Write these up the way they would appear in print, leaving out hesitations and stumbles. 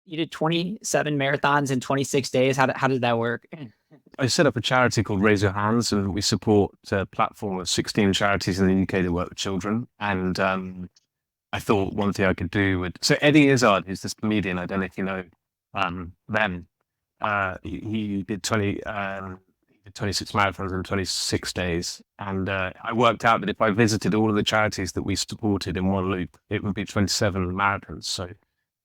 You did 27 marathons in 26 days. How did that work? I set up a charity called Raise Your Hands, and we support a platform of 16 charities in the UK that work with children. And I thought one thing I could do would. So Eddie Izzard, who's this comedian, I don't know if you know them. He did 26 marathons in 26 days. And I worked out that if I visited all of the charities that we supported in one loop, it would be 27 marathons. So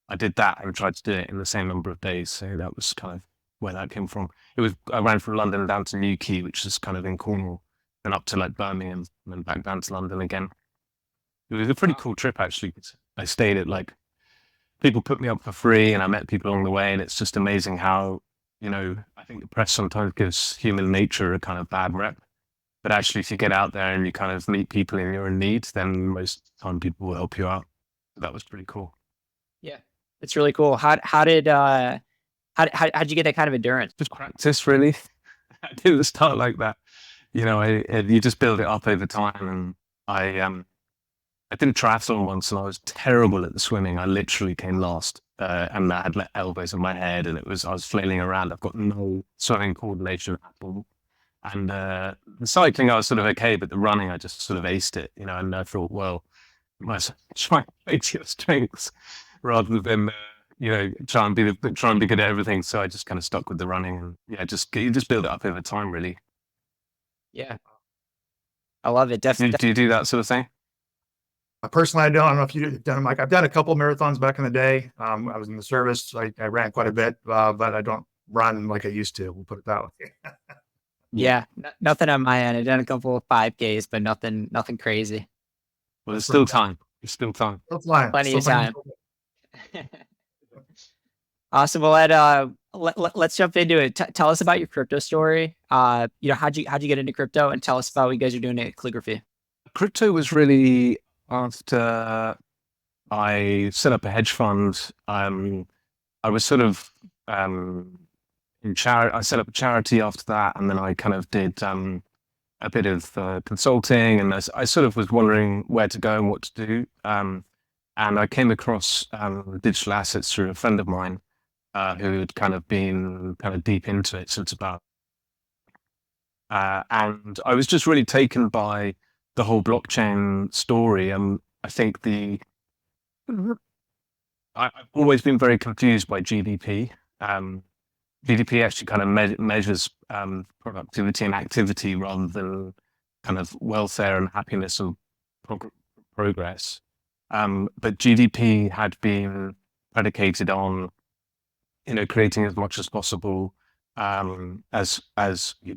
I did that and tried to do it in the same number of days. So that was kind of where that came from. I ran from London down to Newquay, which is kind of in Cornwall, and up to like Birmingham, and then back down to London again. It was a pretty cool trip, actually. I stayed at people put me up for free, and I met people along the way, and it's just amazing how, I think the press sometimes gives human nature a kind of bad rep. But actually, if you get out there and you kind of meet people and you're in need, then most of the time people will help you out. So that was pretty cool. Yeah, it's really cool. How'd you get that kind of endurance? Just practice, really. I didn't start like that. You just build it up over time. And I did a triathlon once, and I was terrible at the swimming. I literally came last, and I had elbows in my head, and I was flailing around. I've got no swimming coordination at all. And the cycling, I was sort of okay, but the running, I just sort of aced it. And I thought, well, I might try and play to your strengths rather than try and be good at everything. So I just kind of stuck with the running, and you just build it up over time, really. Yeah, I love it. Definitely. Do you do that sort of thing? Personally, I don't know if you've done them. Like, I've done a couple of marathons back in the day. I was in the service. I ran quite a bit, but I don't run like I used to. We'll put it that way. Yeah, nothing on my end. I've done a couple of 5Ks, but nothing crazy. Well, there's still time. There's still time. Plenty of time. Awesome. Well, Ed, let's jump into it. Tell us about your crypto story. How'd you get into crypto, and tell us about what you guys are doing at Calligraphy. Crypto was really after I set up a hedge fund. I was sort of in charity. I set up a charity after that, and then I kind of did a bit of consulting, and I sort of was wondering where to go and what to do. And I came across digital assets through a friend of mine who had kind of been deep into it since about. And I was just really taken by the whole blockchain story. I think I've always been very confused by GDP. GDP actually kind of measures productivity and activity rather than kind of welfare and happiness and progress. But GDP had been predicated on, creating as much as possible, as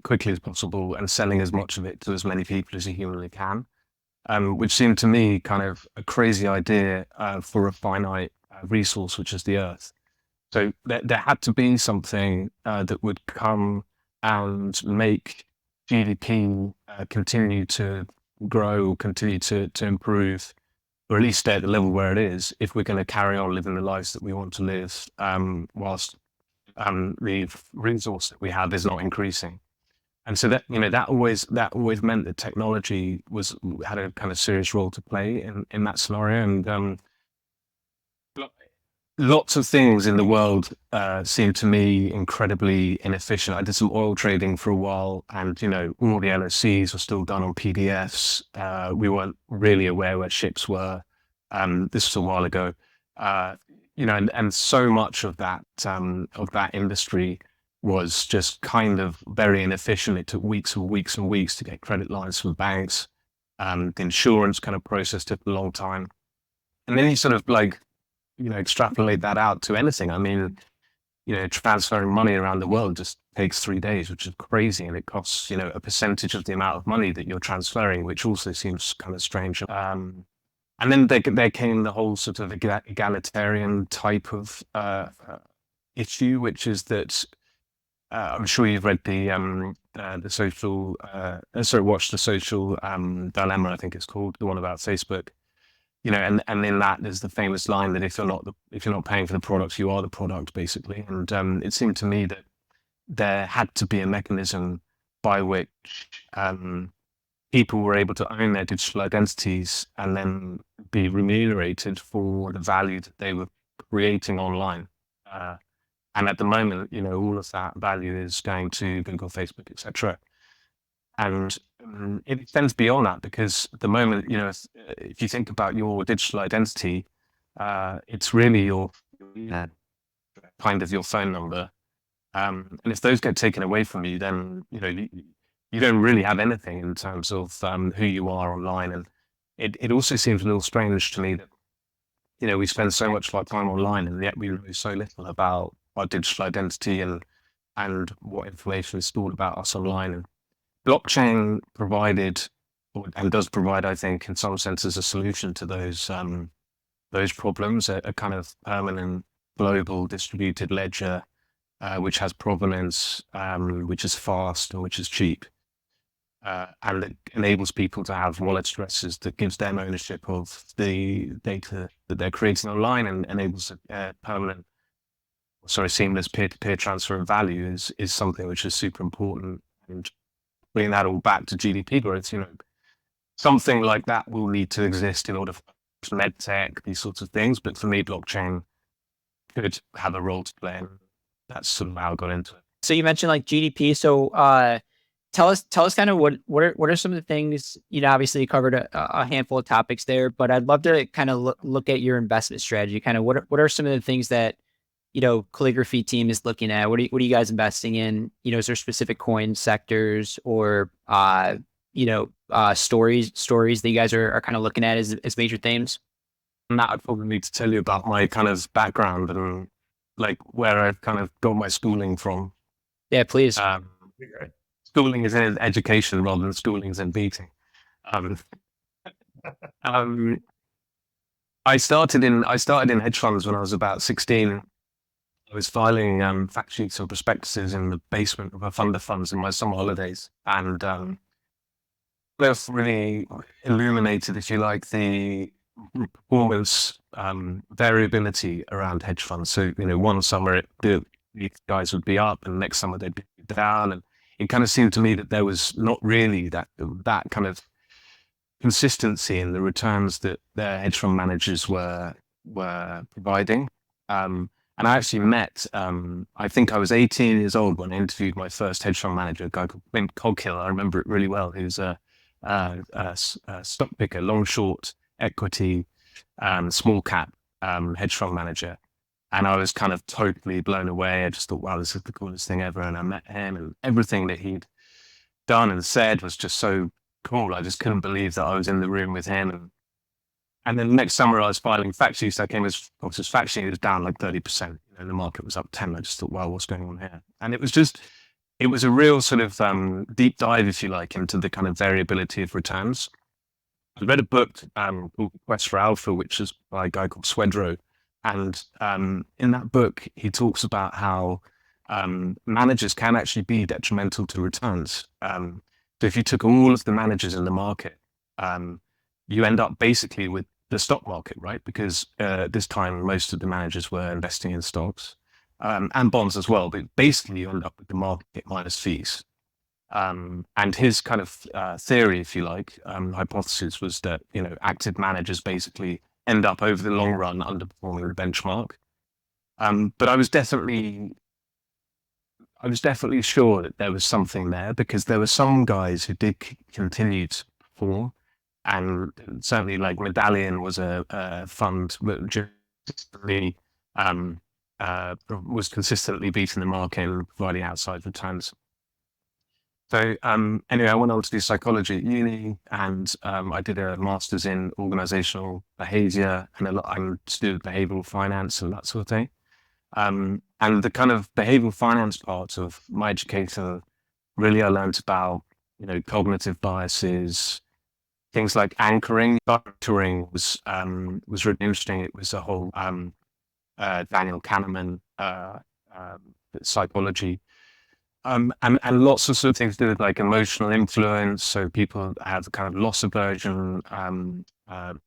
quickly as possible, and selling as much of it to as many people as you humanly can, which seemed to me kind of a crazy idea for a finite resource, which is the Earth. So there had to be something that would come and make GDP continue to grow, continue to improve, or at least stay at the level where it is, if we're going to carry on living the lives that we want to live, whilst the resource that we have is not increasing. And so that always meant that technology had a kind of serious role to play in that scenario. And lots of things in the world seem to me incredibly inefficient. I did some oil trading for a while, and all the LOCs were still done on PDFs. We weren't really aware where ships were. This was a while ago. And so much of that industry was just kind of very inefficient. It took weeks and weeks and weeks to get credit lines from banks. The insurance kind of process took a long time. And then you sort of extrapolate that out to anything. I mean, transferring money around the world just takes 3 days, which is crazy. And it costs, a percentage of the amount of money that you're transferring, which also seems kind of strange. And then there came the whole sort of egalitarian type of issue, which is that I'm sure you've read watched the social dilemma, I think it's called, the one about Facebook. and in that there's the famous line that if you're not paying for the product, you are the product, basically. And it seemed to me that there had to be a mechanism by which people were able to own their digital identities and then be remunerated for the value that they were creating online. And at the moment, all of that value is going to Google, Facebook, etc. And it extends beyond that, because at the moment, if you think about your digital identity, it's really your kind of your phone number. And if those get taken away from you, then you don't really have anything in terms of who you are online. And it also seems a little strange to me that we spend so much of our time online, and yet we know so little about our digital identity and what information is stored about us online. And blockchain provided, and does provide, I think, in some senses, a solution to those problems, a kind of permanent global distributed ledger, which has provenance, which is fast and which is cheap, and it enables people to have wallet addresses that gives them ownership of the data that they're creating online, and enables a seamless peer-to-peer transfer of value is something which is super important. And bringing that all back to GDP growth, something like that will need to exist in order for medtech, these sorts of things. But for me, blockchain could have a role to play, and that's sort of how I got into it. So you mentioned like GDP. So tell us kind of what are some of the things, obviously you covered a handful of topics there, but I'd love to kind of look at your investment strategy. Kind of what are some of the things that Calligraphy team is looking at? What are you guys investing in? Is there specific coin sectors or stories that you guys are kind of looking at as major themes? Matt, I'd probably need to tell you about my kind of background and like where I've kind of got my schooling from. Yeah, please. Schooling is in education rather than schooling is in beating. I started in hedge funds when I was about 16. I was filing fact sheets and prospectuses in the basement of a fund of funds in my summer holidays, and they've really illuminated, if you like, the performance variability around hedge funds. So one summer the guys would be up, and next summer they'd be down, and it kind of seemed to me that there was not really that kind of consistency in the returns that their hedge fund managers were providing. And I actually met, I think I was 18 years old when I interviewed my first hedge fund manager, a guy called Ben Coghill. I remember it really well. He was a stock picker, long, short, equity, small cap hedge fund manager. And I was kind of totally blown away. I just thought, wow, this is the coolest thing ever. And I met him, and everything that he'd done and said was just so cool. I just couldn't believe that I was in the room with him. And then the next summer I was filing fact sheets. I came as fact sheet, it was down like 30%. The market was up 10. I just thought, wow, what's going on here? And it was a real sort of deep dive, if you like, into the kind of variability of returns. I read a book called Quest for Alpha, which is by a guy called Swedroe. And in that book, he talks about how managers can actually be detrimental to returns. So if you took all of the managers in the market, you end up basically with the stock market, right? Because this time, most of the managers were investing in stocks and bonds as well. But basically, you end up with the market minus fees. And his kind of theory, if you like, hypothesis was that, active managers basically end up over the long run underperforming the benchmark. But I was definitely sure that there was something there, because there were some guys who did continue to perform. And certainly, like Medallion was a fund that was consistently beating the market and providing outside returns. So anyway, I went on to do psychology at uni, and I did a master's in organizational behavior and I'm studied behavioral finance and that sort of thing. And the kind of behavioral finance part of my education, really I learned about, cognitive biases, things like anchoring. Anchoring was really interesting. It was a whole Daniel Kahneman psychology. And lots of sort of things to do with like emotional influence. So people have kind of loss aversion,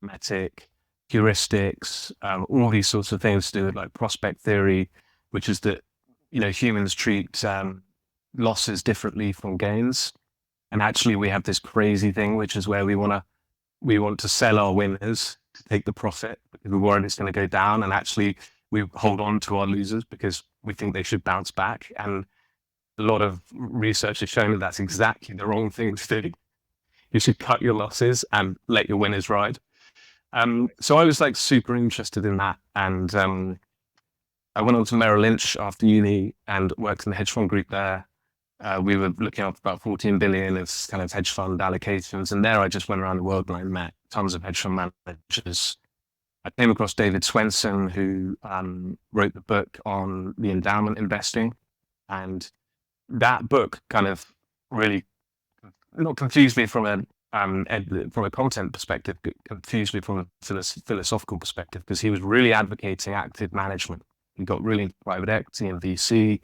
metic, heuristics, all these sorts of things to do with like prospect theory, which is that, humans treat losses differently from gains. And actually we have this crazy thing, which is where we want to sell our winners to take the profit because we're worried it's going to go down. And actually we hold on to our losers because we think they should bounce back. And a lot of research has shown that that's exactly the wrong thing to do. You should cut your losses and let your winners ride. So I was like super interested in that. And I went on to Merrill Lynch after uni and worked in the hedge fund group there. We were looking after about 14 billion of kind of hedge fund allocations. And there I just went around the world and I met tons of hedge fund managers. I came across David Swenson, who wrote the book on the endowment investing. And that book kind of really not confused me from a content perspective, but confused me from a philosophical perspective, because he was really advocating active management. He got really into private equity and VC.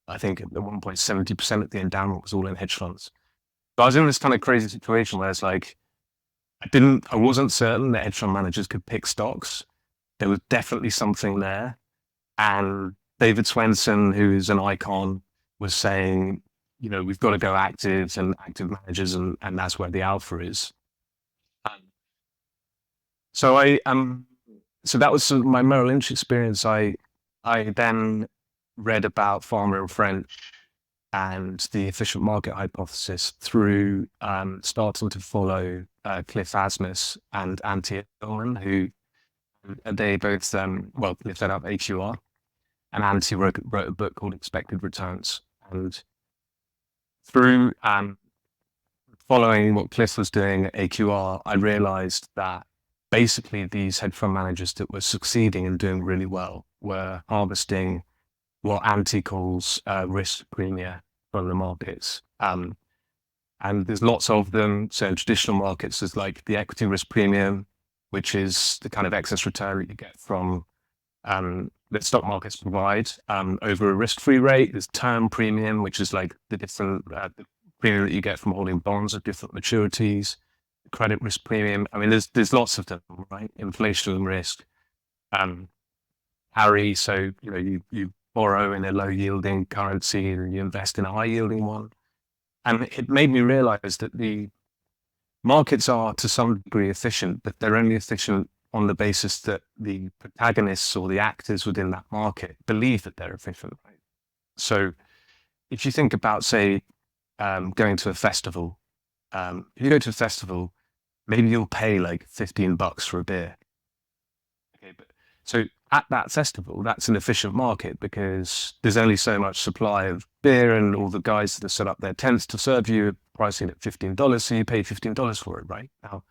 I think at 1.70% of the endowment was all in hedge funds. So I was in this kind of crazy situation where it's like, I wasn't certain that hedge fund managers could pick stocks. There was definitely something there. And David Swenson, who is an icon, was saying, we've got to go active and active managers, and that's where the alpha is. So that was my Merrill Lynch experience. I then read about Farmer and French and the efficient market hypothesis through starting to follow Cliff Asmus and Antti Ullman, who they both, Cliff set up AQR, and Antti wrote a book called Expected Returns. And through following what Cliff was doing at AQR, I realized that basically these hedge fund managers that were succeeding and doing really well were harvesting what Antti calls risk premia from the markets. And there's lots of them. So in traditional markets, there's like the equity risk premium, which is the kind of excess return that you get from that stock markets provide over a risk-free rate. There's term premium, which is like the different the premium that you get from holding bonds of different maturities. Credit risk premium. I mean, there's lots of them, right? Inflation risk, carry. So you borrow in a low-yielding currency and you invest in a high-yielding one. And it made me realize that the markets are to some degree efficient, but they're only efficient on the basis that the protagonists or the actors within that market believe that they're efficient. Right? So if you think about, say, going to a festival, if you go to a festival, maybe you'll pay like $15 for a beer. Okay, but so at that festival, that's an efficient market because there's only so much supply of beer, and all the guys that have set up their tents to serve you are pricing at $15, so you pay $15 for it, right? Now,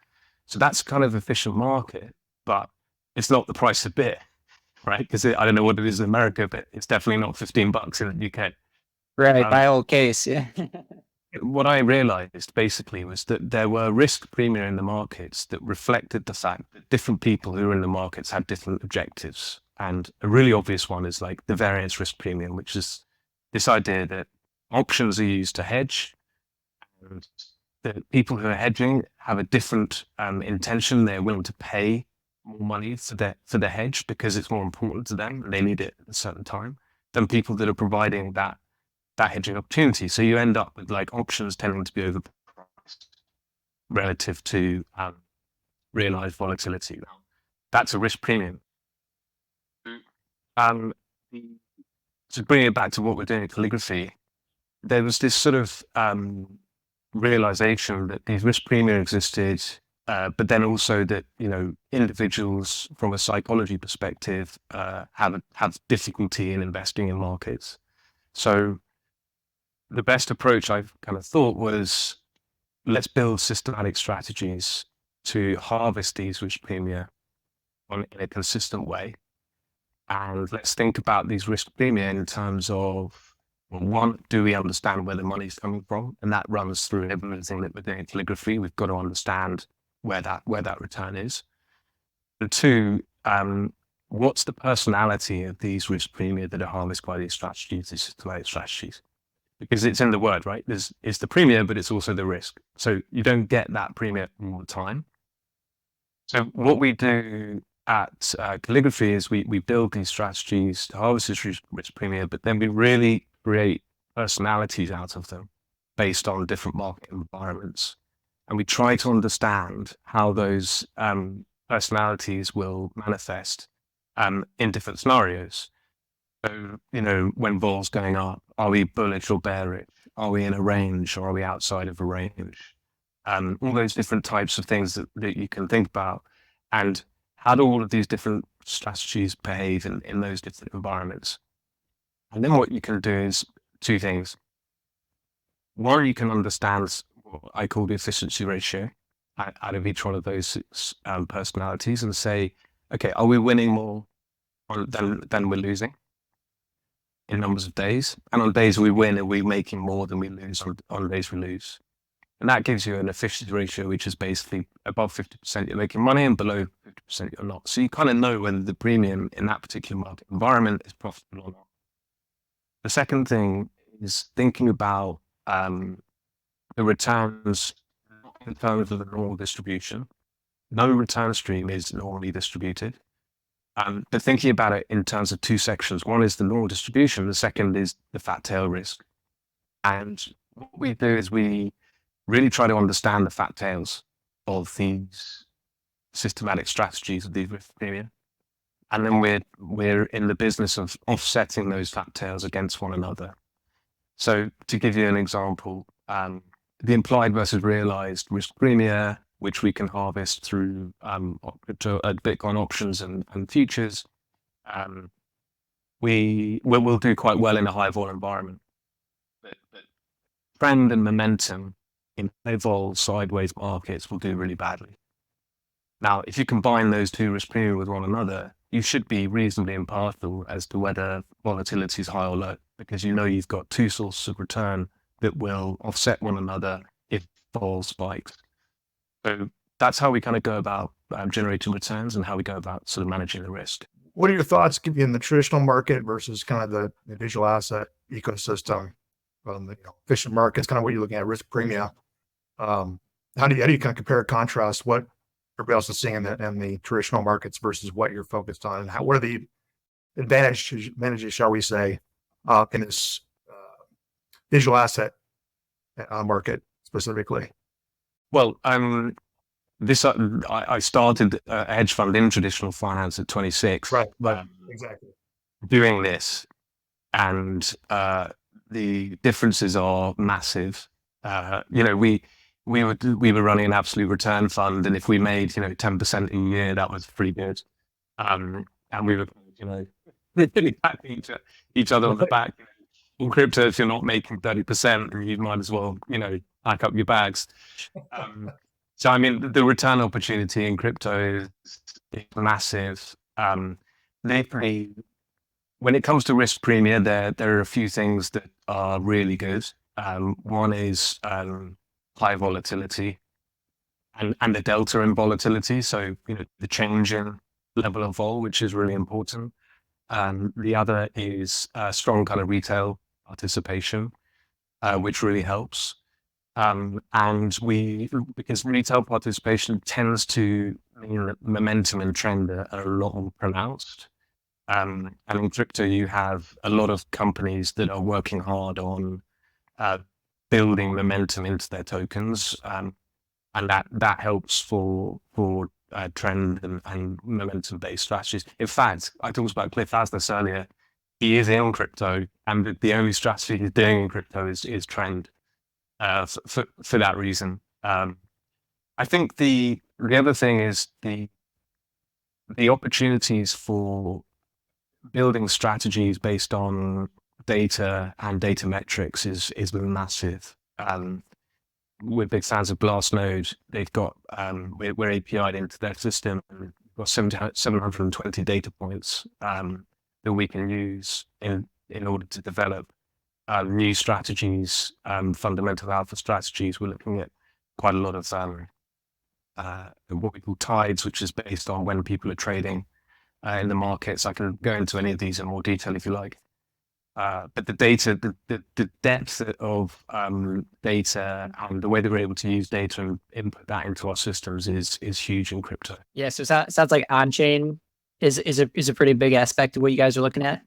so that's kind of efficient market, but it's not the price of beer, right? Because I don't know what it is in America, but it's definitely not $15 in the UK. Right, my old case, yeah. What I realized basically was that there were risk premia in the markets that reflected the fact that different people who were in the markets had different objectives. And a really obvious one is like the variance risk premium, which is this idea that options are used to hedge, and that people who are hedging have a different intention. They're willing to pay more money for the hedge because it's more important to them and they need it at a certain time than people that are providing that hedging opportunity. So you end up with like options tending to be overpriced relative to realized volatility. Now, that's a risk premium. To bring it back to what we're doing in calligraphy, there was this sort of realization that these risk premium existed, but then also that individuals from a psychology perspective have difficulty in investing in markets. So the best approach I've kind of thought was, let's build systematic strategies to harvest these risk premia in a consistent way. And let's think about these risk premia in terms of, well, one, do we understand where the money's coming from? And that runs through everything that we're doing in calligraphy. We've got to understand where that return is. And two, what's the personality of these risk premia that are harvested by these strategies, these systematic strategies? Because it's in the word, right? It's the premium, but it's also the risk. So you don't get that premium all the time. So what we do at Calligraphy is we build these strategies to harvest this risk premium, but then we really create personalities out of them based on different market environments. And we try to understand how those personalities will manifest in different scenarios. So, when vol's going up, are we bullish or bearish? Are we in a range or are we outside of a range? All those different types of things that you can think about. And how do all of these different strategies behave in those different environments? And then what you can do is two things. One, you can understand what I call the efficiency ratio out of each one of those personalities and say, okay, are we winning more than we're losing in numbers of days? And on days we win, are we making more than we lose on days we lose? And that gives you an efficiency ratio, which is basically above 50% you're making money and below 50% you're not. So you kind of know whether the premium in that particular market environment is profitable or not. The second thing is thinking about the returns in terms of the normal distribution. No return stream is normally distributed. But thinking about it in terms of two sections. One is the normal distribution. The second is the fat tail risk. And what we do is we really try to understand the fat tails of these systematic strategies of these risk premium. And then we're in the business of offsetting those fat tails against one another. So to give you an example, the implied versus realized risk premia, which we can harvest through Bitcoin options and futures, we'll do quite well in a high vol environment. But trend and momentum in high vol sideways markets will do really badly. Now, if you combine those two risk premia with one another, you should be reasonably impartial as to whether volatility is high or low, because you've got two sources of return that will offset one another if vol spikes. So that's how we kind of go about generating returns and how we go about sort of managing the risk. What are your thoughts in the traditional market versus kind of the digital asset ecosystem? The efficient markets, kind of what you're looking at, risk premia. How do you kind of compare and contrast what everybody else is seeing in the traditional markets versus what you're focused on? And what are the advantages, shall we say, in this digital asset market specifically? Well, I started a hedge fund in traditional finance at 26. Right, exactly. Doing this, and the differences are massive. We were running an absolute return fund, and if we made 10% a year, that was pretty good. And we were really patting each other on the back. In crypto, if you're not making 30%, you might as well pack up your bags. So I mean, the return opportunity in crypto is massive. When it comes to risk premia, there are a few things that are really good. One is high volatility and the delta in volatility. So, the change in level of vol, which is really important. The other is strong kind of retail participation, which really helps. Because retail participation tends to mean that momentum and trend are a lot more pronounced. And in crypto, you have a lot of companies that are working hard on building momentum into their tokens, and that helps for trend and momentum-based strategies. In fact, I talked about Cliff Asness earlier. He is in crypto, and the only strategy he's doing in crypto is trend. For that reason, I think the other thing is the opportunities for building strategies based on data and data metrics is massive. We're big fans of Glassnode. They've got we're API'd into their system. We've got 720 data points that we can use in order to develop new strategies, fundamental alpha strategies. We're looking at quite a lot of what we call tides, which is based on when people are trading in the markets. I can go into any of these in more detail if you like. But the data, the depth of data and the way that we're able to use data and input that into our systems is huge in crypto. Yeah. So sounds like on chain is a pretty big aspect of what you guys are looking at.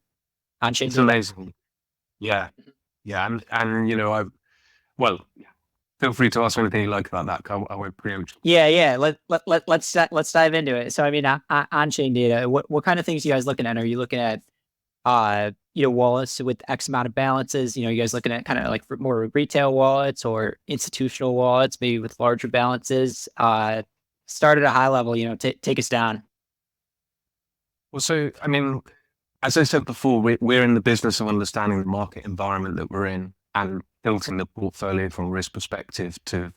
On chain. It's amazing. Yeah, yeah, and you know, well, feel free to ask me anything you like about that. I won't preempt. Yeah. Let's dive into it. So I mean, on chain data. What kind of things are you guys looking at? Are you looking at wallets with X amount of balances? You guys looking at kind of like more retail wallets or institutional wallets, maybe with larger balances? Start at a high level. Take us down. Well, so I mean, as I said before, we're in the business of understanding the market environment that we're in and building the portfolio from a risk perspective to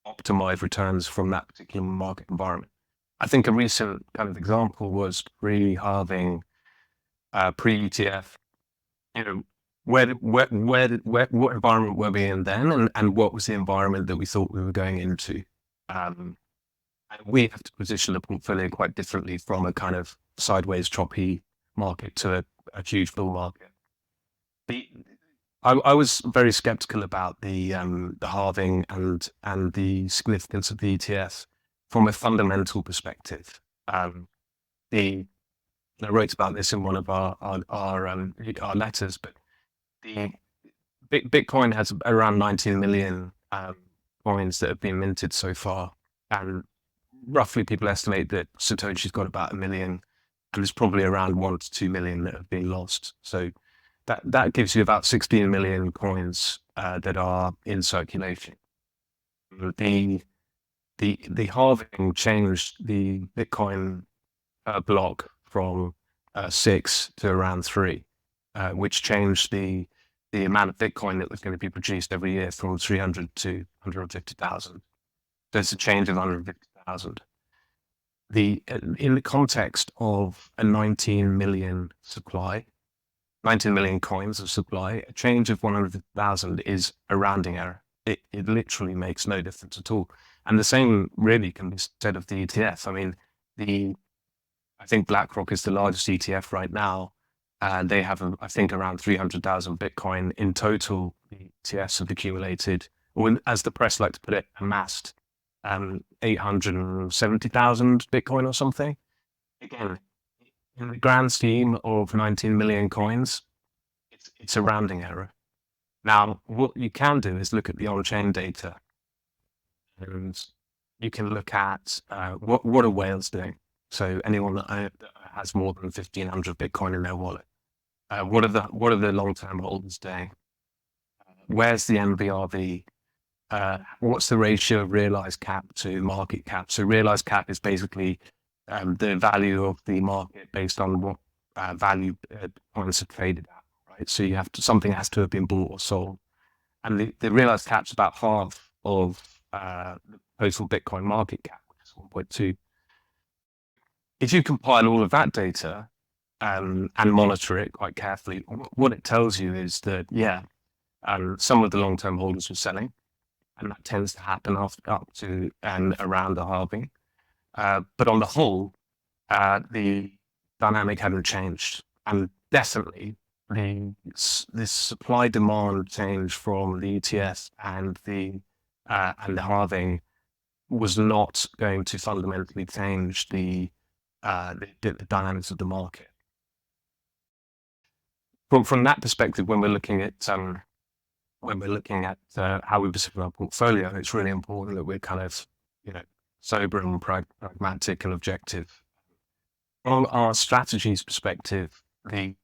optimize returns from that particular market environment. I think a recent kind of example was pre-halving, pre-ETF. What environment were we in then, and what was the environment that we thought we were going into? And we have to position the portfolio quite differently from a kind of sideways choppy market to a huge bull market. I was very skeptical about the halving and the significance of the ETF from a fundamental perspective. I wrote about this in one of our letters, but the Bitcoin has around 19 million coins that have been minted so far, and roughly people estimate that Satoshi's got about 1 million, and there's probably around 1 to 2 million that have been lost. So that gives you about 16 million coins that are in circulation. The halving changed the Bitcoin block from 6 to around 3, which changed the amount of Bitcoin that was going to be produced every year from 300 to 150,000. So it's a change of 150,000. In the context of a 19 million supply, 19 million coins of supply, a change of 100,000 is a rounding error. It literally makes no difference at all. And the same really can be said of the ETF. I mean, I think BlackRock is the largest ETF right now, and they have, I think, around 300,000 Bitcoin in total. The ETFs have accumulated, or as the press like to put it, amassed 870,000 Bitcoin or something. Again, in the grand scheme of 19 million coins, it's a rounding error. Now, what you can do is look at the on-chain data, and you can look at what are whales doing. So anyone that has more than 1,500 Bitcoin in their wallet, what are the long-term holders doing? Where's the MVRV? What's the ratio of realized cap to market cap? So realized cap is basically the value of the market based on what value coins are traded at, right? So something has to have been bought or sold, and the realized cap's about half of the total Bitcoin market cap, which is 1.2. If you compile all of that data and monitor it quite carefully, what it tells you is that some of the long-term holders were selling, and that tends to happen up to and around the halving. But on the whole, the dynamic hadn't changed, and definitely this supply-demand change from the ETF and the halving was not going to fundamentally change the dynamics of the market. From that perspective, when we're looking at how we position our portfolio, it's really important that we're kind of sober and pragmatic and objective. From our strategies perspective, it's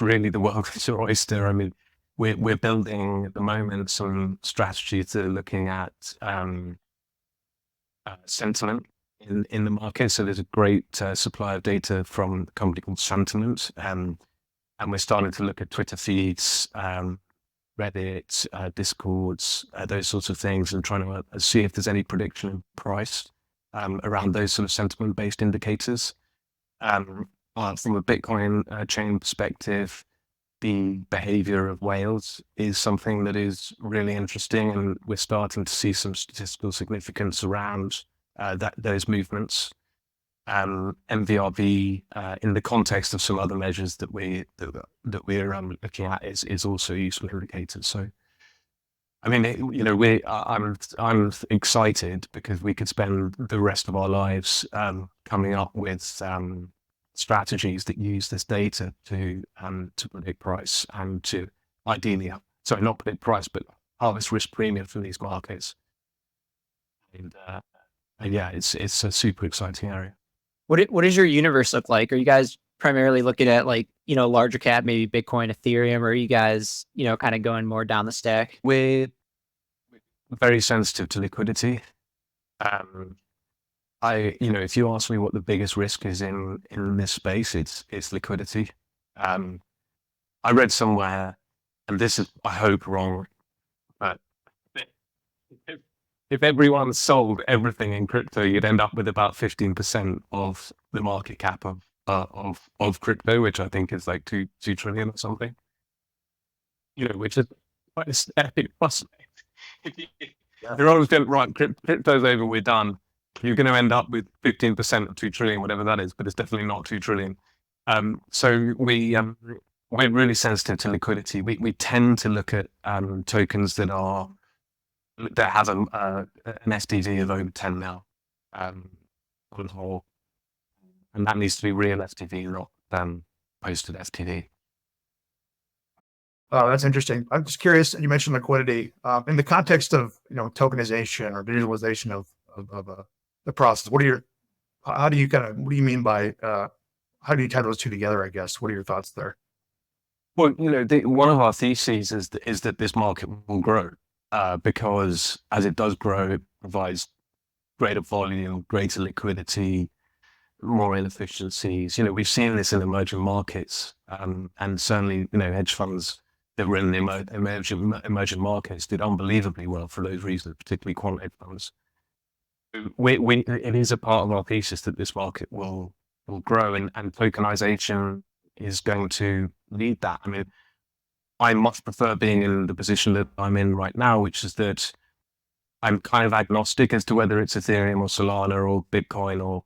really the world's oyster. I mean, we're building at the moment some strategies that are looking at sentiment in the market. So there's a great supply of data from a company called Sentiment, and we're starting to look at Twitter feeds, Reddit, Discords, those sorts of things, and trying to see if there's any prediction of price around those sort of sentiment-based indicators. From a Bitcoin chain perspective, the behavior of whales is something that is really interesting, and we're starting to see some statistical significance around those movements. MVRV in the context of some other measures that we're looking at is also a useful indicator. So, I mean, I'm excited because we could spend the rest of our lives coming up with strategies that use this data to predict price and to ideally, sorry, not predict price, but harvest risk premium from these markets. And yeah, it's a super exciting area. What does your universe look like? Are you guys primarily looking at like, larger cap, maybe Bitcoin, Ethereum, or are you guys, kind of going more down the stack? We're very sensitive to liquidity. If you ask me what the biggest risk is in this space, it's liquidity. I read somewhere, and this is, I hope, wrong, but if everyone sold everything in crypto, you'd end up with about 15% of the market cap of crypto, which I think is like 2 trillion or something. Which is quite a static prospect. They're always going, right, crypto's over, we're done. You're going to end up with 15% of 2 trillion, whatever that is, but it's definitely not 2 trillion. So we're really sensitive to liquidity. We tend to look at tokens that have an SDD of over 10 now on the whole, and that needs to be real SDD, not posted STD. Oh, that's interesting. I'm just curious. You mentioned liquidity in the context of tokenization or digitalization of the process. What do you mean by how do you tie those two together? I guess. What are your thoughts there? Well, one of our theses is that this market will grow because as it does grow, it provides greater volume, greater liquidity, more inefficiencies. We've seen this in emerging markets, and certainly, hedge funds that were in the emerging markets did unbelievably well for those reasons, particularly quant hedge funds. It is a part of our thesis that this market will grow, and tokenization is going to lead that. I mean, I much prefer being in the position that I'm in right now, which is that I'm kind of agnostic as to whether it's Ethereum or Solana or Bitcoin or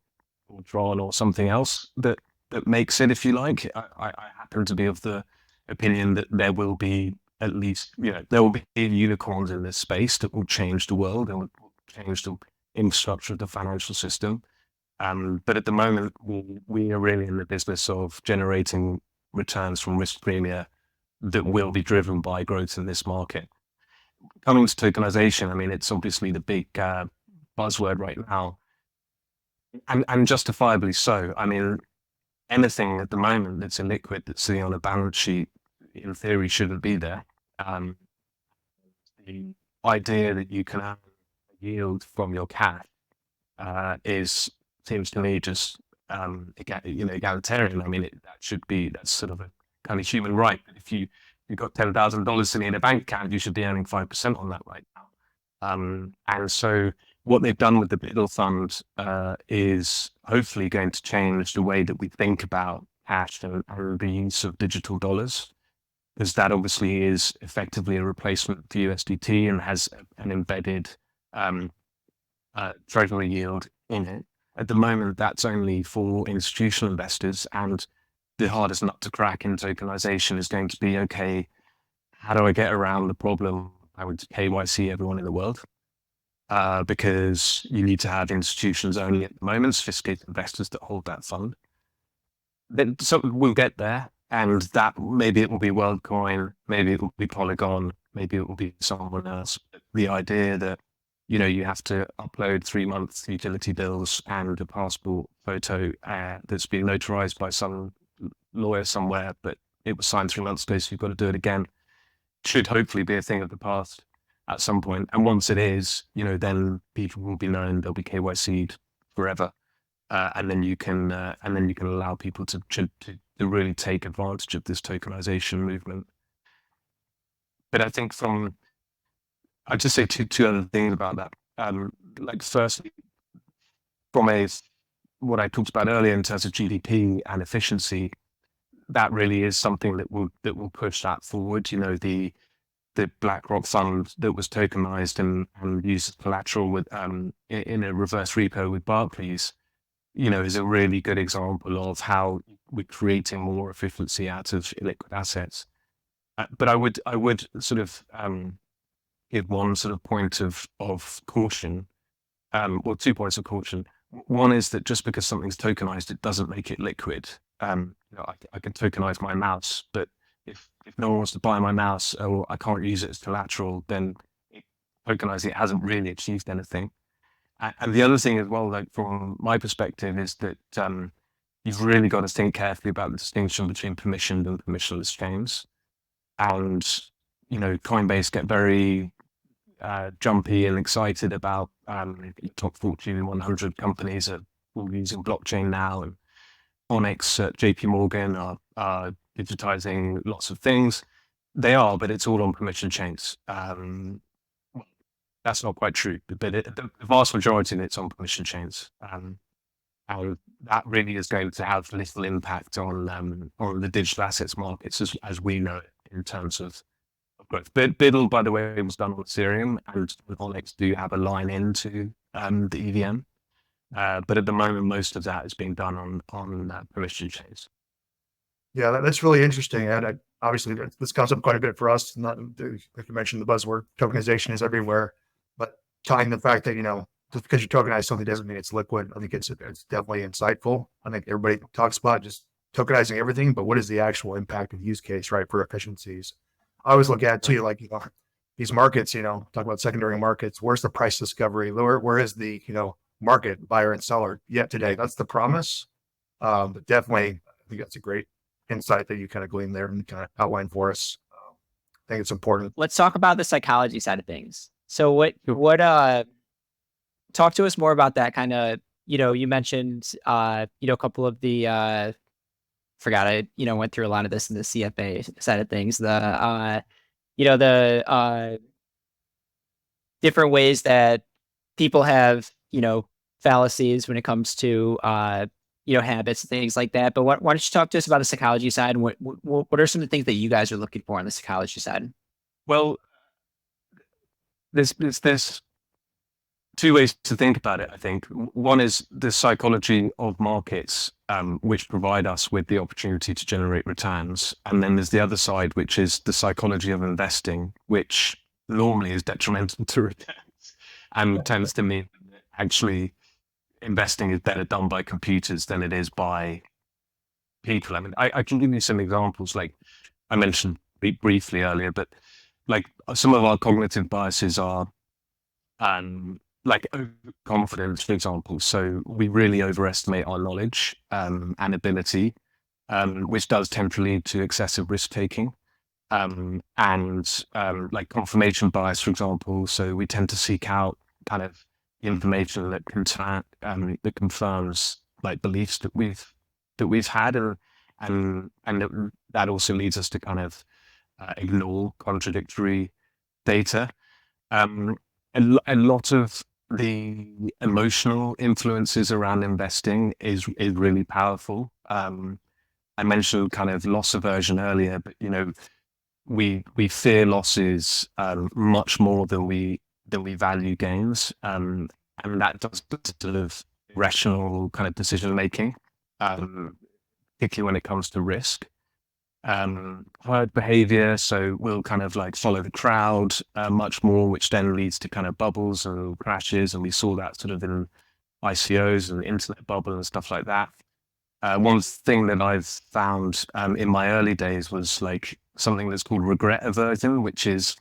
Tron or something else that makes it, if you like. I happen to be of the opinion that there will be at least, there will be unicorns in this space that will change the world and will change the infrastructure of the financial system. But at the moment, we are really in the business of generating returns from risk premia that will be driven by growth in this market. Coming to tokenization, I mean, it's obviously the big buzzword right now, and justifiably so. I mean, anything at the moment that's illiquid, that's sitting on a balance sheet, in theory, shouldn't be there. The idea that you can have a yield from your cash seems to me just egalitarian. I mean, that's sort of a kind of human right. But if you've got $10,000 sitting in a bank account, you should be earning 5% on that right now. And so what they've done with the Biddle Fund is hopefully going to change the way that we think about cash and the use of digital dollars, because that obviously is effectively a replacement for USDT and has an embedded treasury yield in it. At the moment, that's only for institutional investors, and the hardest nut to crack in tokenization is going to be, okay, how do I get around the problem? I would KYC everyone in the world, because you need to have institutions only at the moment, sophisticated investors that hold that fund. Then we'll get there, and that maybe it will be WorldCoin, maybe it will be Polygon, maybe it will be someone else. The idea that you have to upload 3-month utility bills and a passport photo that's been notarized by some lawyer somewhere, but it was signed 3 months ago, so you've got to do it again, should hopefully be a thing of the past at some point. And once it is, then people will be known, they'll be KYC'd forever, and then you can allow people to really take advantage of this tokenization movement. But I think I'd just say two other things about that. Like firstly, from what I talked about earlier in terms of GDP and efficiency, that really is something that will push that forward. The BlackRock fund that was tokenized and used as collateral with in a reverse repo with Barclays, is a really good example of how we're creating more efficiency out of illiquid assets. But I would sort of give one sort of point of caution, or 2 points of caution. One is that just because something's tokenized, it doesn't make it liquid. I can tokenize my mouse, but if no one wants to buy my mouse or I can't use it as collateral, then tokenizing it hasn't really achieved anything. And the other thing as well, like from my perspective, is that you've really got to think carefully about the distinction between permissioned and permissionless chains. And Coinbase get very jumpy and excited about top Fortune 100 companies are all using blockchain now, and Onyx at JP Morgan are digitizing lots of things. They are, but it's all on permission chains. That's not quite true, but the vast majority of it's on permission chains. And that really is going to have little impact on the digital assets markets as we know it in terms of growth. Biddle, by the way, was done on Ethereum, and Onyx do have a line into the EVM. But at the moment, most of that is being done on permission chains. Yeah, that's really interesting. And obviously, this comes up quite a bit for us. Not like you mentioned, the buzzword tokenization is everywhere, but tying the fact that just because you tokenize something doesn't mean it's liquid. I think it's definitely insightful. I think everybody talks about just tokenizing everything, but what is the actual impact of use case, right, for efficiencies? I always look at too, like these markets. Talk about secondary markets. Where's the price discovery? Where is the market buyer and seller yet today? That's the promise. But definitely, I think that's a great insight that you kind of gleaned there and kind of outlined for us. I think it's important. Let's talk about the psychology side of things. So what talk to us more about that kind of, you mentioned, a couple of the, forgot I, went through a lot of this in the CFA side of things, the different ways that people have, fallacies when it comes to, habits and things like that. But why don't you talk to us about the psychology side, and what are some of the things that you guys are looking for on the psychology side? Well, there's 2 ways to think about it, I think. One is the psychology of markets, which provide us with the opportunity to generate returns. And then there's the other side, which is the psychology of investing, which normally is detrimental to returns and tends to mean actually investing is better done by computers than it is by people. I mean, I can give you some examples, like I mentioned briefly earlier, but like some of our cognitive biases are like overconfidence, for example. So we really overestimate our knowledge and ability, which does tend to lead to excessive risk taking. Like confirmation bias, for example. So we tend to seek out kind of information that that confirms like beliefs that we've had, and that also leads us to kind of ignore contradictory data. A lot of the emotional influences around investing is really powerful. I mentioned kind of loss aversion earlier, but we fear losses much more than we value gains, and that does sort of rational kind of decision making, particularly when it comes to risk. Herd behavior, so we'll kind of like follow the crowd much more, which then leads to kind of bubbles and crashes, and we saw that sort of in ICOs and the internet bubble and stuff like that. One thing that I've found in my early days was like something that's called regret aversion, which is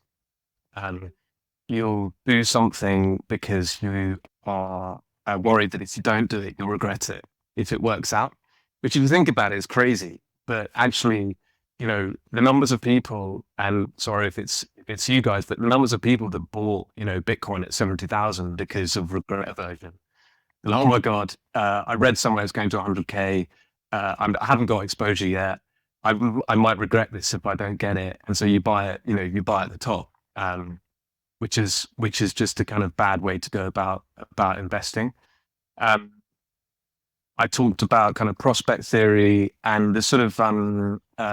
you'll do something because you are worried that if you don't do it, you'll regret it if it works out, which if you think about it is crazy. But actually, the numbers of people, and sorry if it's you guys, but the numbers of people that bought, Bitcoin at 70,000 because of regret aversion. And oh my God, I read somewhere it's going to 100K. I haven't got exposure yet. I might regret this if I don't get it. And so you buy it, you buy at the top, which is just a kind of bad way to go about investing. I talked about kind of prospect theory and the sort of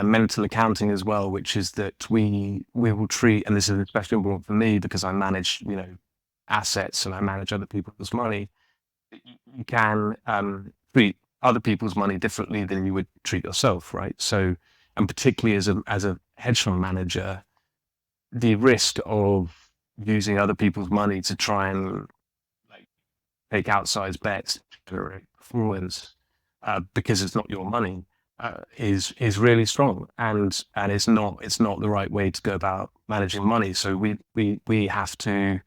mental accounting as well, which is that we will treat, and this is especially important for me because I manage, assets and I manage other people's money. You can treat other people's money differently than you would treat yourself, right? So, and particularly as a hedge fund manager, the risk of using other people's money to try and like take outsized bets, generate performance, because it's not your money, is really strong, and it's not the right way to go about managing money. So we have to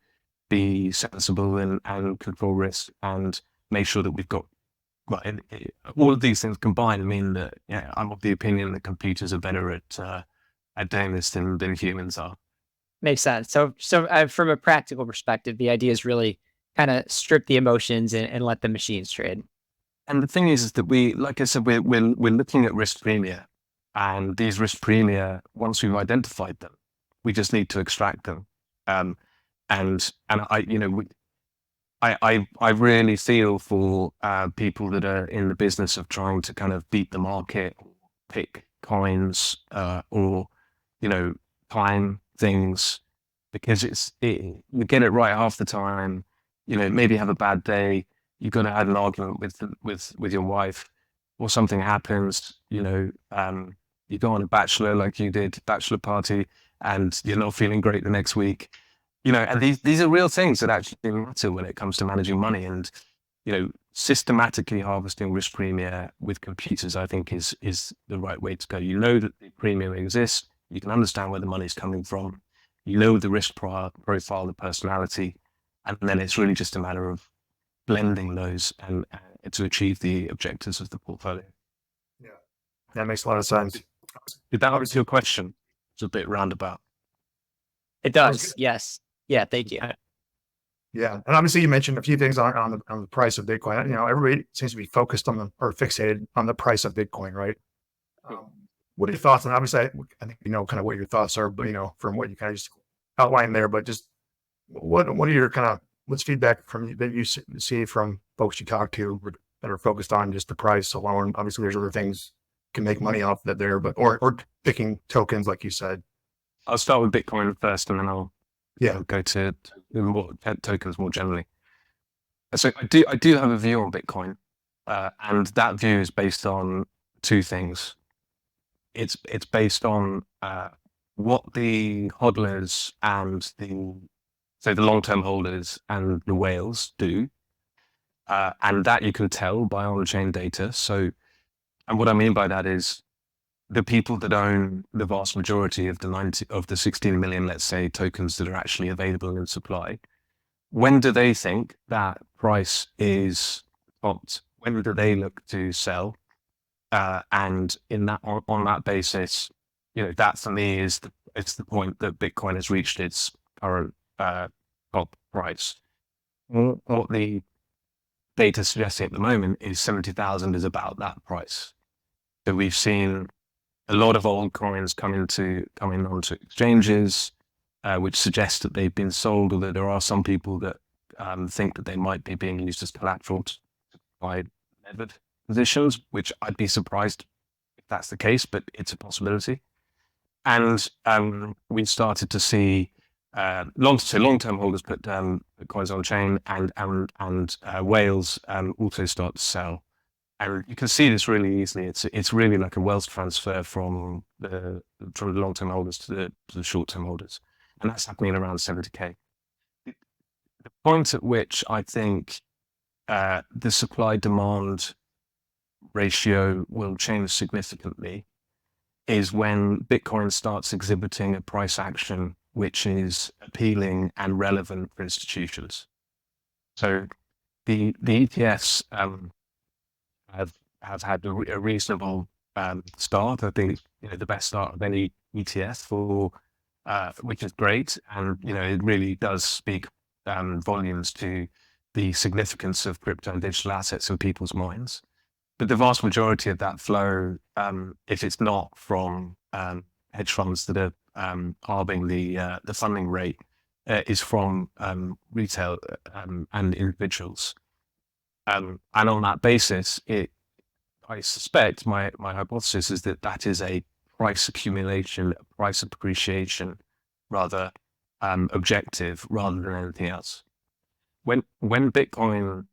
be sensible and control risk and make sure that we've got, well, all of these things combined mean that, yeah, I'm of the opinion that computers are better at doing this than humans are. Makes sense. So from a practical perspective, the idea is really kind of strip the emotions and let the machines trade. And the thing is that we, like I said, we're looking at risk premia, and these risk premia, once we've identified them, we just need to extract them. And I really feel for people that are in the business of trying to kind of beat the market, pick coins, or time things, because you get it right half the time. Maybe have a bad day. You've got to have an argument with your wife, or something happens. You go on a bachelor party, and you're not feeling great the next week. And these are real things that actually matter when it comes to managing money. And systematically harvesting risk premia with computers, I think, is the right way to go. You know that the premium exists. You can understand where the money's coming from. You know the risk profile, the personality, and then it's really just a matter of blending those and to achieve the objectives of the portfolio. Yeah, that makes a lot of sense. Did that answer your question? It's a bit roundabout. It does. Yes. Yeah. Thank you. Yeah, and obviously you mentioned a few things on the price of Bitcoin. Everybody seems to be focused on or fixated on the price of Bitcoin, right? What are your thoughts? And obviously, I think kind of what your thoughts are, but from what you kind of just outlined there. But just what are your what's feedback that you see from folks you talk to that are focused on just the price alone? Obviously, there's other things you can make money off that there, but or picking tokens like you said. I'll start with Bitcoin first, and then I'll go to more tokens more generally. So I do have a view on Bitcoin, and that view is based on two things. It's based on what the hodlers and the long-term holders and the whales do, and that you can tell by on-chain data. So, and what I mean by that is the people that own the vast majority of the 16 million, let's say, tokens that are actually available in supply. When do they think that price is topped? When do they look to sell? And on that basis, that for me is the point that Bitcoin has reached its current top price. What the data suggesting at the moment is 70,000 is about that price. So we've seen a lot of old coins coming onto exchanges, which suggests that they've been sold, or that there are some people that think that they might be being used as collateral to buy levered positions, which I'd be surprised if that's the case, but it's a possibility. And we started to see long-term holders put coins on chain, and whales also start to sell. And you can see this really easily. It's really like a wealth transfer from the long-term holders to the short-term holders, and that's happening around 70K. The point at which I think the supply-demand ratio will change significantly is when Bitcoin starts exhibiting a price action which is appealing and relevant for institutions. So the ETFs have had a reasonable start. I think the best start of any ETF which is great, and it really does speak volumes to the significance of crypto and digital assets in people's minds. But the vast majority of that flow, if it's not from hedge funds that are halving the funding rate, is from retail and individuals. And on that basis, I suspect my hypothesis is that is a price accumulation, a price appreciation, rather objective rather than anything else. When Bitcoin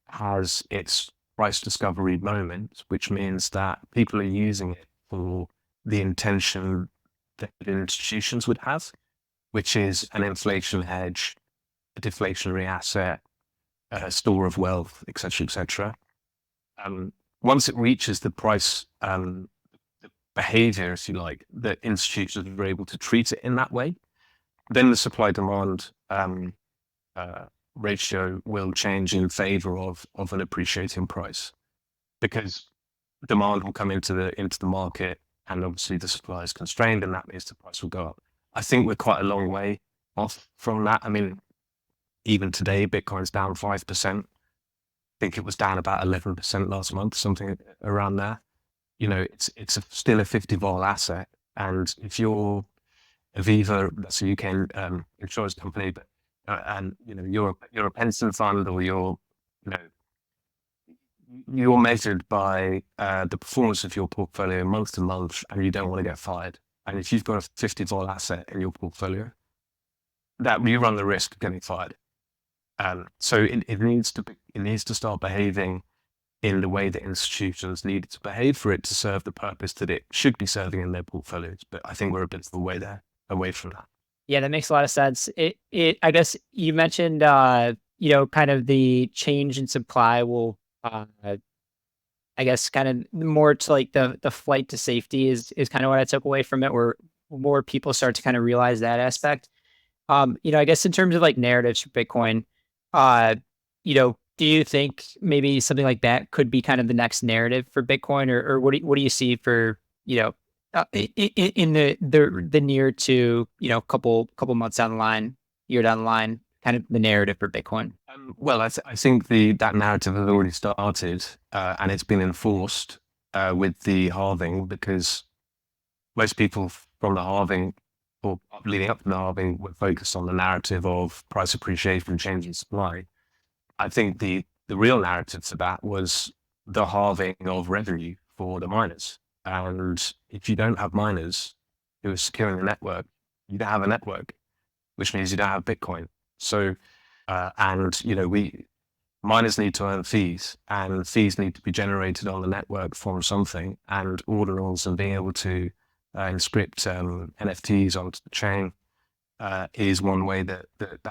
has its price discovery moment, which means that people are using it for the intention that institutions would have, which is an inflation hedge, a deflationary asset, a store of wealth, etc., etc. Once it reaches the price the behavior, if you like, that institutions are able to treat it in that way, then the supply-demand ratio will change in favor of an appreciating price, because demand will come into the market, and obviously the supply is constrained, and that means the price will go up. I think we're quite a long way off from that. I mean, even today, Bitcoin's down 5%. I think it was down about 11% last month, something around there. You know, it's still a 50 vol asset, and if you're Aviva, that's a UK insurance company, but and you know you're a pension fund, or you're measured by the performance of your portfolio month to month, and you don't want to get fired. And if you've got a 50 vol asset in your portfolio, that you run the risk of getting fired. So it needs to start behaving in the way that institutions need it to behave for it to serve the purpose that it should be serving in their portfolios. But I think we're a bit of a way there, away from that. Yeah, that makes a lot of sense. I guess you mentioned, you know, kind of the change in supply will, I guess, kind of more to like the flight to safety is kind of what I took away from it, where more people start to kind of realize that aspect. You know, I guess in terms of like narratives for Bitcoin, you know, do you think maybe something like that could be kind of the next narrative for Bitcoin, or what do you see for, you know, in the near to, you know, couple months down the line, year down the line, kind of the narrative for Bitcoin? Well, I think that narrative has already started, and it's been enforced with the halving, because most people from the halving, or leading up to the halving, were focused on the narrative of price appreciation and change in supply. I think the real narrative for that was the halving of revenue for the miners. And if you don't have miners who are securing the network, you don't have a network, which means you don't have Bitcoin. So, and you know, miners need to earn fees, and fees need to be generated on the network from something. And ordinals and being able to inscript NFTs onto the chain is one way that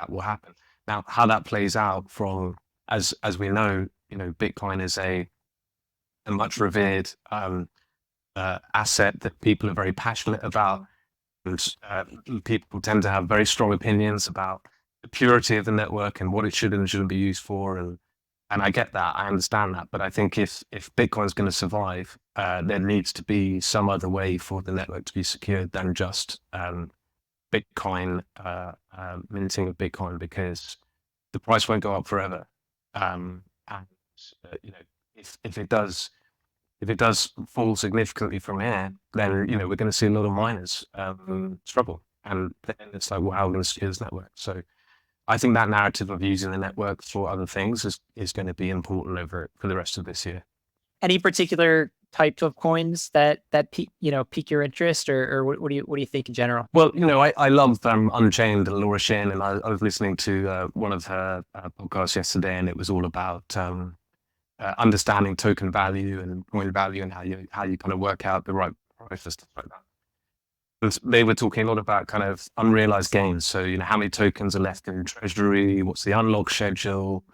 will happen. Now, how that plays out from, as we know, you know, Bitcoin is a much revered asset that people are very passionate about, and people tend to have very strong opinions about the purity of the network and what it should and shouldn't be used for. And I get that, I understand that, but I think if Bitcoin's going to survive, there needs to be some other way for the network to be secured than just Bitcoin, minting of Bitcoin, because the price won't go up forever. And you know, if it does fall significantly from here, then you know we're going to see a lot of miners struggle, and then it's like, well, how are we going to secure this network? So I think that narrative of using the network for other things is going to be important for the rest of this year. Any particular types of coins that pique your interest, or what do you think in general? Well, you know, I love Unchained and Laura Shin, and I was listening to one of her podcasts yesterday, and it was all about understanding token value and coin value, and how you kind of work out the right price and stuff like that. They were talking a lot about kind of unrealized gains. So, you know, how many tokens are left in treasury? What's the unlock schedule?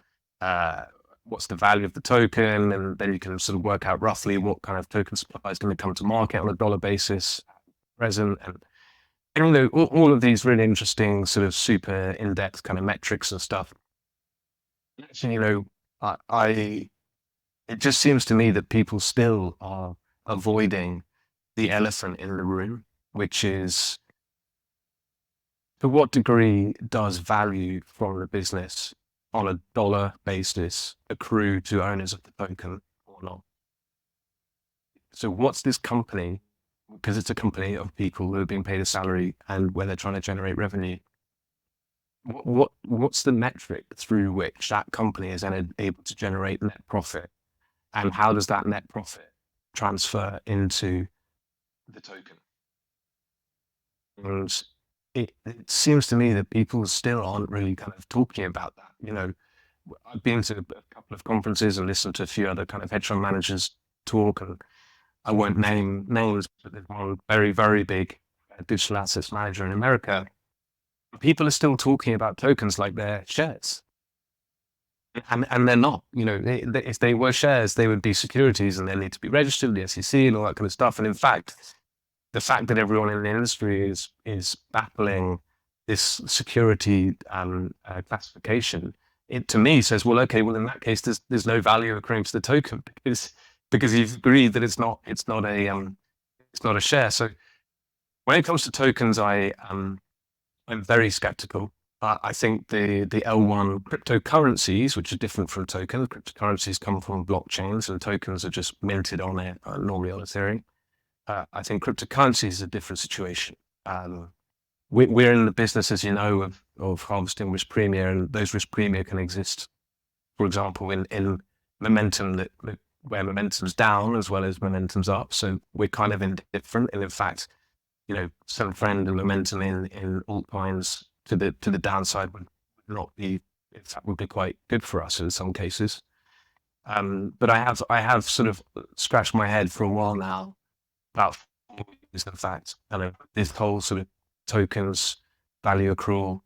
What's the value of the token? And then you can sort of work out roughly what kind of token supply is going to come to market on a dollar basis at present. And you know, all of these really interesting sort of super in-depth kind of metrics and stuff. Actually, you know, it just seems to me that people still are avoiding the elephant in the room, which is, to what degree does value from the business on a dollar basis accrue to owners of the token or not? So what's this company, because it's a company of people who are being paid a salary and where they're trying to generate revenue, what's the metric through which that company is then able to generate net profit? And how does that net profit transfer into the token? And it seems to me that people still aren't really kind of talking about that. You know, I've been to a couple of conferences and listened to a few other kind of hedge fund managers talk, and I won't name names, but there's one very, very big digital assets manager in America. People are still talking about tokens like they're shares. And they're not, if they were shares, they would be securities and they need to be registered, the SEC and all that kind of stuff. And in fact, the fact that everyone in the industry is battling this security classification, it to me says, well, okay, well in that case, there's no value accruing to the token because you've agreed that it's not a share. So when it comes to tokens, I'm very skeptical. I think the L1 cryptocurrencies, which are different from tokens, cryptocurrencies come from blockchains and tokens are just minted on it, normally on Ethereum. I think cryptocurrencies is a different situation. We're in the business, as you know, of harvesting risk premia, and those risk premia can exist, for example, in momentum where momentum's down as well as momentum's up. So we're kind of indifferent. And in fact, some friend and momentum in altcoins to the downside would not be, in fact, would be quite good for us in some cases. But I have sort of scratched my head for a while now about is the fact, this whole sort of tokens value accrual,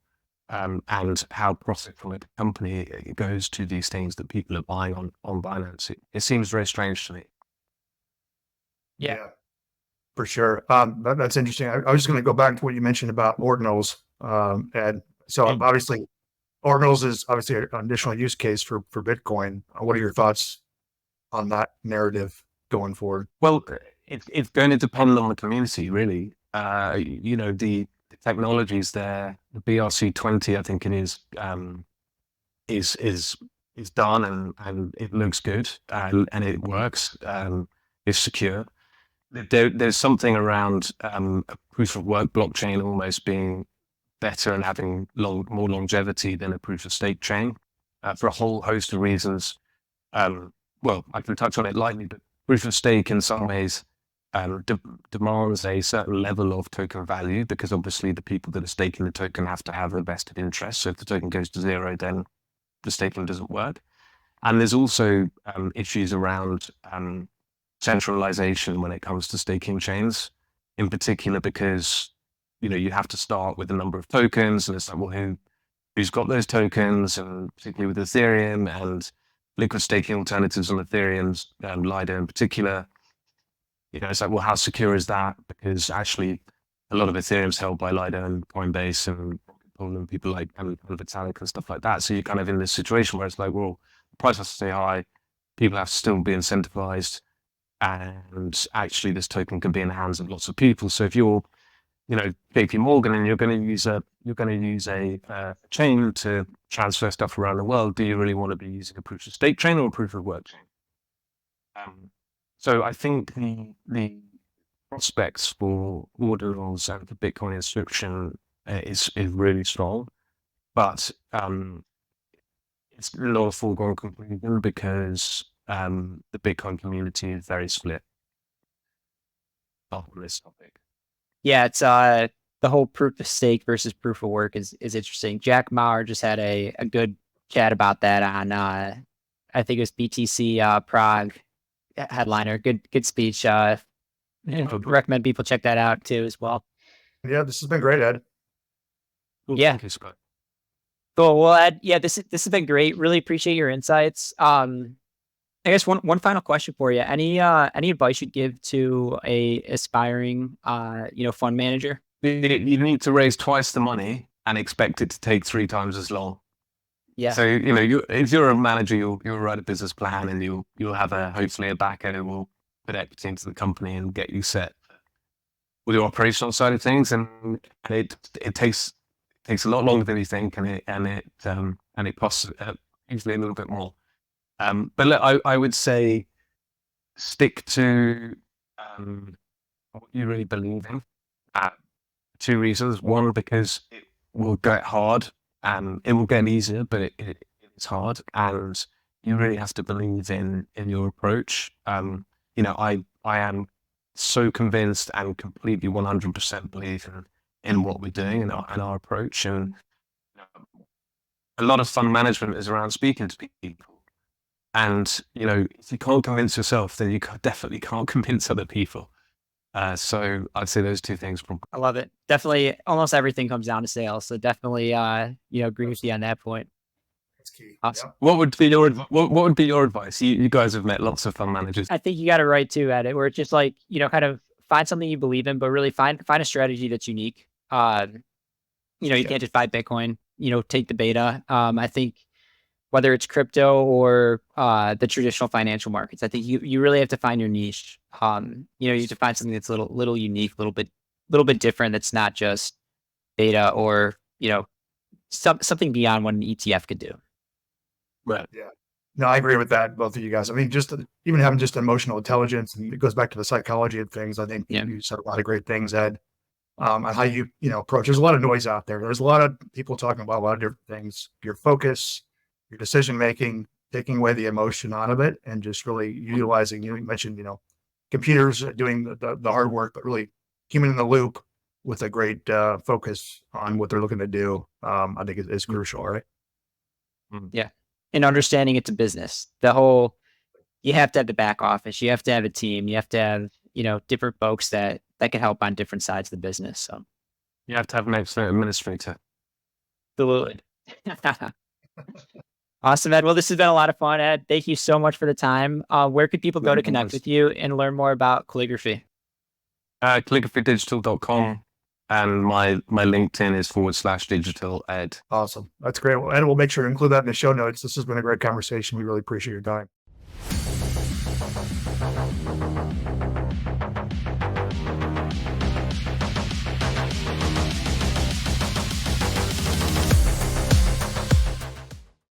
and how profit from a company goes to these things that people are buying on Binance. It seems very strange to me. Yeah, for sure. That's interesting. I was just going to go back to what you mentioned about ordinals, Ed. So obviously, ordinals is obviously an additional use case for Bitcoin. What are your thoughts on that narrative going forward? Well, it's going to depend on the community, really. The technologies there, the BRC20, I think it is done and it looks good and it works. It's secure. There's something around a proof of work blockchain almost being better and having more longevity than a proof of stake chain for a whole host of reasons. Well, I can touch on it lightly, but proof of stake in some ways demands a certain level of token value, because obviously the people that are staking the token have to have a vested interest. So if the token goes to zero, then the staking doesn't work. And there's also issues around centralization when it comes to staking chains, in particular because you have to start with a number of tokens, and it's like, well, who's got those tokens, and particularly with Ethereum and liquid staking alternatives on Ethereum's Lido in particular. It's like, well, how secure is that? Because actually, a lot of Ethereum's held by Lido and Coinbase and people like Vitalik and stuff like that. So you're kind of in this situation where it's like, well, the price has to stay high, people have to still be incentivized, and actually, this token can be in the hands of lots of people. So if you're, JP Morgan, and you're going to use a chain to transfer stuff around the world, do you really want to be using a proof of stake chain or a proof of work chain? So I think the prospects for ordinals and the Bitcoin inscription is really strong, but it's not a foregone conclusion because the Bitcoin community is very split on this topic. Yeah, it's the whole proof of stake versus proof of work is interesting. Jack Maurer just had a good chat about that on I think it was BTC Prague headliner. Good speech. Recommend people check that out too as well. Yeah, this has been great, Ed. Cool. Yeah. Thank you, Scott. Cool. Well, Ed, yeah, this has been great. Really appreciate your insights. I guess one final question for you. Any advice you'd give to a aspiring fund manager? You need to raise twice the money and expect it to take 3 times as long. Yeah. So if you're a manager, you'll write a business plan, and you'll have hopefully a backer who will put equity into the company and get you set with your operational side of things. And it takes a lot longer than you think, and it costs usually a little bit more. But look, I would say stick to what you really believe in. 2 reasons. One, because it will get hard, and it will get easier, but it's hard, and you really have to believe in your approach. I am so convinced and completely 100% believe in what we're doing and our approach. And a lot of fund management is around speaking to people. And, if you can't convince yourself, then you definitely can't convince other people. So I'd say those two things. I love it. Definitely, almost everything comes down to sales. So definitely, agree with you on that point. That's key. Awesome. Yep. What would be your advice? You guys have met lots of fund managers. I think you got it right too, at it, where it's just like, kind of find something you believe in, but really find a strategy that's unique. You can't just buy Bitcoin, take the beta. I think whether it's crypto or the traditional financial markets, I think you really have to find your niche. You have to find something that's a little unique, little bit different. That's not just beta or, something beyond what an ETF could do. Right. Yeah. No, I agree with that, both of you guys. I mean, even having just emotional intelligence, and it goes back to the psychology of things. I think you said a lot of great things, Ed, on how you approach. There's a lot of noise out there. There's a lot of people talking about a lot of different things. Your focus, your decision making, taking away the emotion out of it, and just really utilizing. You mentioned, computers doing the hard work, but really human in the loop with a great focus on what they're looking to do. I think is crucial, right? Yeah. And understanding it's a business. You have to have the back office. You have to have a team. You have to have, different folks that can help on different sides of the business. So you have to have an excellent administrator. Absolutely. Awesome, Ed. Well, this has been a lot of fun, Ed. Thank you so much for the time. Where could people go to connect with you and learn more about calligraphy? Calligraphydigital.com. And my LinkedIn is /digital Ed. Awesome. That's great. Well, Ed, we'll make sure to include that in the show notes. This has been a great conversation. We really appreciate your time.